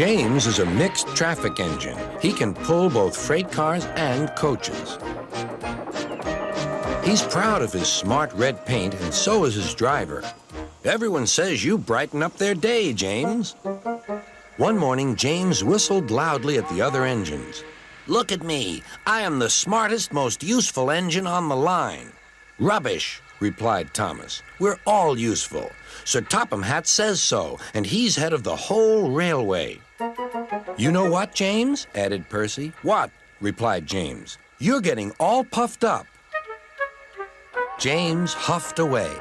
James is a mixed traffic engine. He can pull both freight cars and coaches. He's proud of his smart red paint, and so is his driver. Everyone says you brighten up their day, James. One morning, James whistled loudly at the other engines. Look at me. I am the smartest, most useful engine on the line. Rubbish, replied Thomas. We're all useful. Sir Topham Hatt says so, and he's head of the whole railway. You know what, James? Added Percy. What? Replied James. You're getting all puffed up. James huffed away.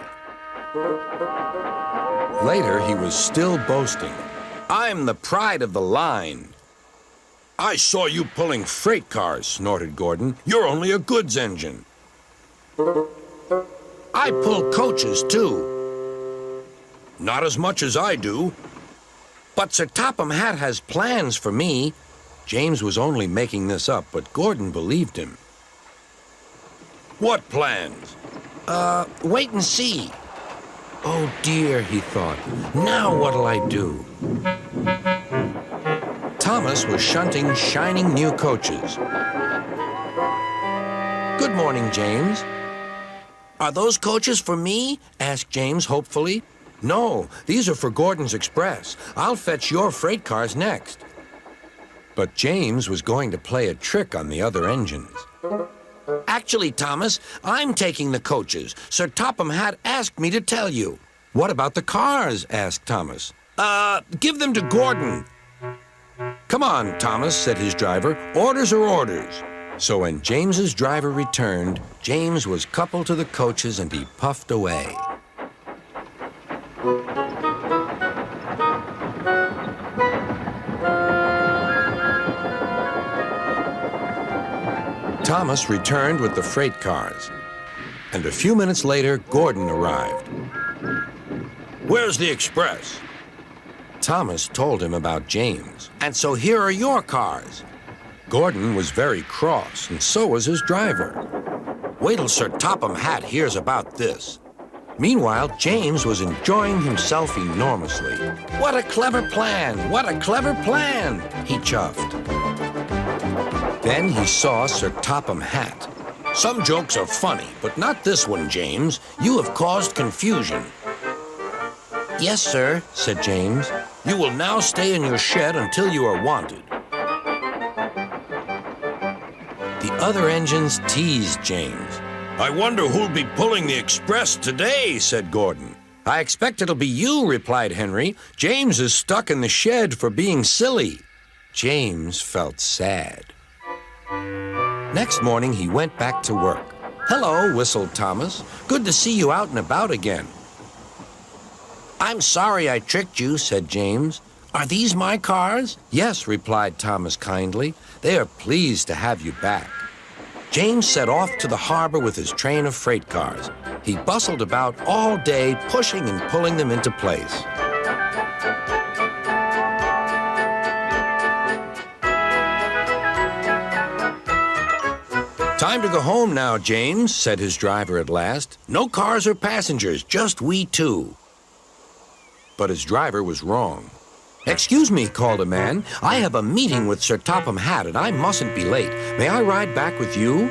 Later, he was still boasting. I'm the pride of the line. I saw you pulling freight cars, snorted Gordon. You're only a goods engine. I pull coaches, too. Not as much as I do. But Sir Topham Hatt has plans for me. James was only making this up, but Gordon believed him. What plans? Wait and see. Oh dear, he thought. Now what'll I do? Thomas was shunting shining new coaches. Good morning, James. Are those coaches for me? Asked James hopefully. No, these are for Gordon's Express. I'll fetch your freight cars next. But James was going to play a trick on the other engines. Actually, Thomas, I'm taking the coaches. Sir Topham Hatt asked me to tell you. What about the cars? Asked Thomas. Give them to Gordon. Come on, Thomas, said his driver. Orders are orders. So when James's driver returned, James was coupled to the coaches and he puffed away. Thomas returned with the freight cars, and a few minutes later, Gordon arrived. Where's the express? Thomas told him about James, and so here are your cars. Gordon was very cross, and so was his driver. Wait till Sir Topham Hatt hears about this. Meanwhile, James was enjoying himself enormously. What a clever plan! What a clever plan! He chuffed. Then he saw Sir Topham Hatt. Some jokes are funny, but not this one, James. You have caused confusion. Yes, sir, said James. You will now stay in your shed until you are wanted. The other engines teased James. I wonder who'll be pulling the express today, said Gordon. I expect it'll be you, replied Henry. James is stuck in the shed for being silly. James felt sad. Next morning, he went back to work. Hello, whistled Thomas. Good to see you out and about again. I'm sorry I tricked you, said James. Are these my cars? Yes, replied Thomas kindly. They are pleased to have you back. James set off to the harbor with his train of freight cars. He bustled about all day, pushing and pulling them into place. Time to go home now, James, said his driver at last. No cars or passengers, just we two. But his driver was wrong. Excuse me, called a man. I have a meeting with Sir Topham Hatt, and I mustn't be late. May I ride back with you?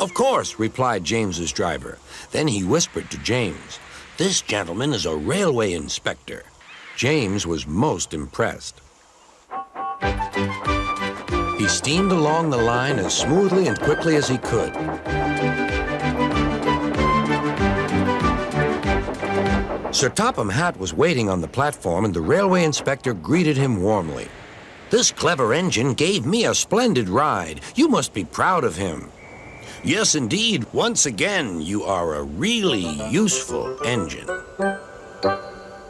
Of course, replied James's driver. Then he whispered to James, This gentleman is a railway inspector. James was most impressed. He steamed along the line as smoothly and quickly as he could. Sir Topham Hatt was waiting on the platform, and the railway inspector greeted him warmly. This clever engine gave me a splendid ride. You must be proud of him. Yes, indeed. Once again, you are a really useful engine.